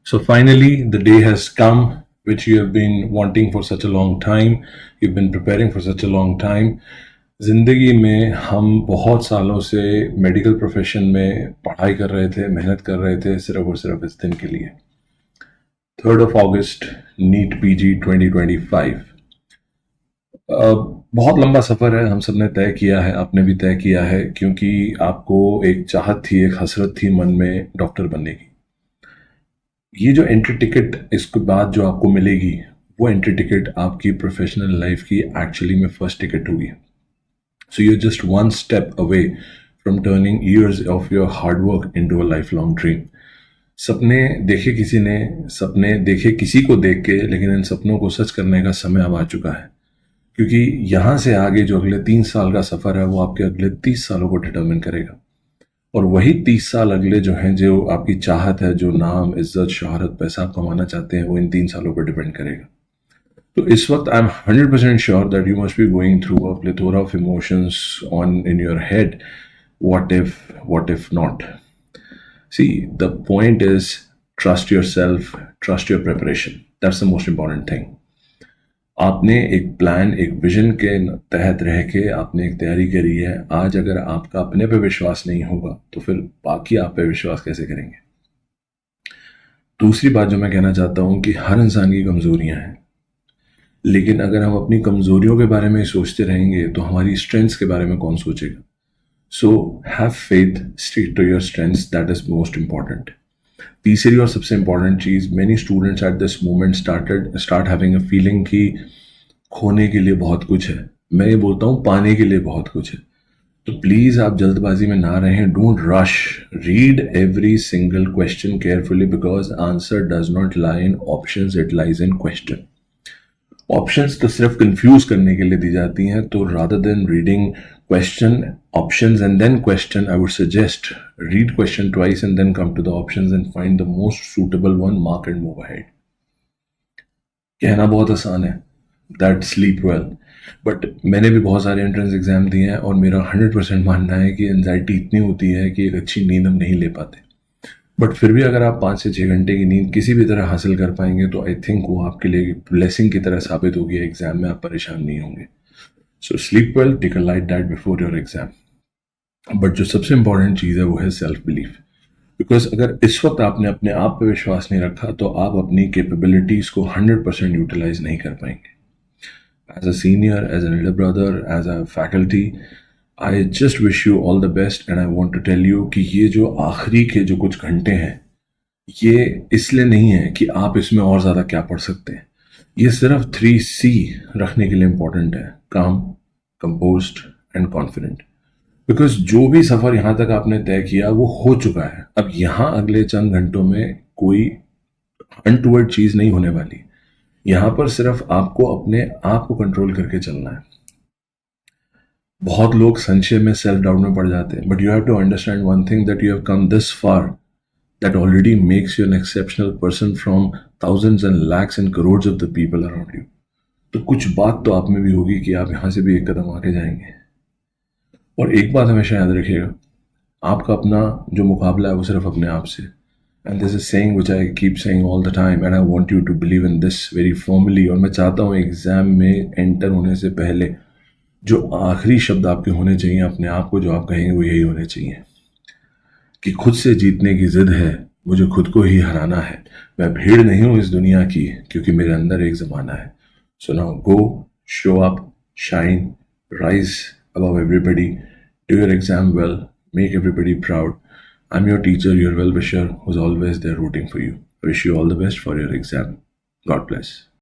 So finally, the day has come which you have been wanting for such a long time. You've been preparing for such a long time. ज़िंदगी में हम बहुत सालों से medical profession में पढ़ाई कर रहे थे, मेहनत कर रहे थे सिर्फ और सिर्फ इस दिन के लिए। 3 अगस्त नीट पीजी 2025। बहुत लंबा सफ़र है, हम सब ने तय किया है, आपने भी तय किया है, क्योंकि आपको एक चाहत थी, एक हसरत थी मन में डॉक्टर बनने की। ये जो एंट्री टिकट इसके बाद जो आपको मिलेगी, वो एंट्री टिकट आपकी प्रोफेशनल लाइफ की एक्चुअली में फर्स्ट टिकट होगी। So you just one step away from turning years of your hard work into a life long dream. सपने देखे किसी ने, सपने देखे किसी को देख के, लेकिन इन सपनों को सच करने का समय अब आ चुका है, क्योंकि यहाँ से आगे जो अगले 3 साल का सफ़र है वो आपके अगले 30 सालों को डिटर्मिन करेगा। और वही 30 साल अगले जो हैं, जो आपकी चाहत है, जो नाम, इज्जत, शोहरत, पैसा आप कमाना चाहते हैं, वो इन 3 सालों पर डिपेंड करेगा। तो इस वक्त I am 100% sure that you must be going through a plethora of emotions on in your head. What if not? See, the point is, trust yourself, trust your preparation. That's the most important thing. आपने एक plan, एक vision के तहत रह के आपने एक तैयारी करी है। आज अगर आपका अपने पे विश्वास नहीं होगा तो फिर बाकी आप पे विश्वास कैसे करेंगे? दूसरी बात जो मैं कहना चाहता हूं कि हर इंसान की कमजोरियां हैं, लेकिन अगर हम अपनी कमजोरियों के बारे में सोचते रहेंगे तो हमारी स्ट्रेंथ्स के बारे में कौन सोचेगा? So have faith, stick to your strengths, that is most important. तीसरी और सबसे इंपॉर्टेंट चीज, many students at this moment start having a feeling कि खोने के लिए बहुत कुछ है। मैं ये बोलता हूँ पाने के लिए बहुत कुछ है। तो प्लीज आप जल्दबाजी में ना रहें, don't rush, read every single question carefully, because answer does not lie in options, it lies in question. Options तो सिर्फ कंफ्यूज करने के लिए दी जाती हैं, तो rather than reading question, options and then question, I would suggest read question twice and then come to the options and find the most suitable one, mark and move ahead. कहना बहुत आसान है, दैट स्लीप वेल, बट मैंने भी बहुत सारे entrance exam दिए हैं और मेरा 100% मानना है कि एनजाइटी इतनी होती है कि एक अच्छी नींद हम नहीं ले पाते। बट फिर भी अगर आप 5 से 6 घंटे की नींद किसी भी तरह हासिल कर पाएंगे तो आई थिंक वो आपके लिए ब्लेसिंग की तरह साबित होगी। एग्जाम में आप परेशान नहीं होंगे। So sleep well, take a light diet before your exam. But जो सबसे इंपॉर्टेंट चीज़ है वो है सेल्फ बिलीफ। बिकॉज अगर इस वक्त आपने अपने आप पे विश्वास नहीं रखा तो आप अपनी कैपेबिलिटीज़ को 100% यूटिलाइज नहीं कर पाएंगे। As a senior, as an elder brother, as a faculty, I just wish you all the best and I want to tell you कि ये जो आखिरी के जो कुछ घंटे हैं, ये इसलिए नहीं है कि आप इसमें और ज़्यादा क्या पढ़ सकते हैं। ये सिर्फ 3C रखने के लिए इम्पोर्टेंट है, काम, कंपोज्ड एंड कॉन्फिडेंट। बिकॉज जो भी सफ़र यहाँ तक आपने तय किया वो हो चुका है। अब यहाँ अगले चंद घंटों में कोई अनटूवर्ड चीज़ नहीं होने वाली। यहाँ पर सिर्फ आपको अपने आप को कंट्रोल करके चलना है। बहुत लोग संशय में, सेल्फ डाउट में पड़ जाते हैं, but you have to understand one thing, that you have come this far, that already makes you an exceptional person from thousands and lakhs and crores of the people around you. तो कुछ बात तो आप में भी होगी कि आप यहाँ से भी एक कदम आगे जाएंगे। और एक बात हमेशा याद रखिएगा, आपका अपना जो मुकाबला है वो सिर्फ अपने आप से। And this is saying which I keep saying all the time and I want you to believe in this very formally. और मैं चाहता हूँ एग्जाम में एंटर होने से पहले जो आखिरी शब्द आपके होने चाहिए अपने आप को, जो आप कहेंगे, वो यही होने चाहिए कि खुद से जीतने की जिद है, मुझे खुद को ही हराना है, मैं भीड़ नहीं हूँ इस दुनिया की, क्योंकि मेरे अंदर एक ज़माना है। So now go, show up, shine, rise above everybody, do your exam well, make everybody proud. I'm your teacher, your well wisher, who's always there rooting for you. I wish you all the best for your exam. God bless.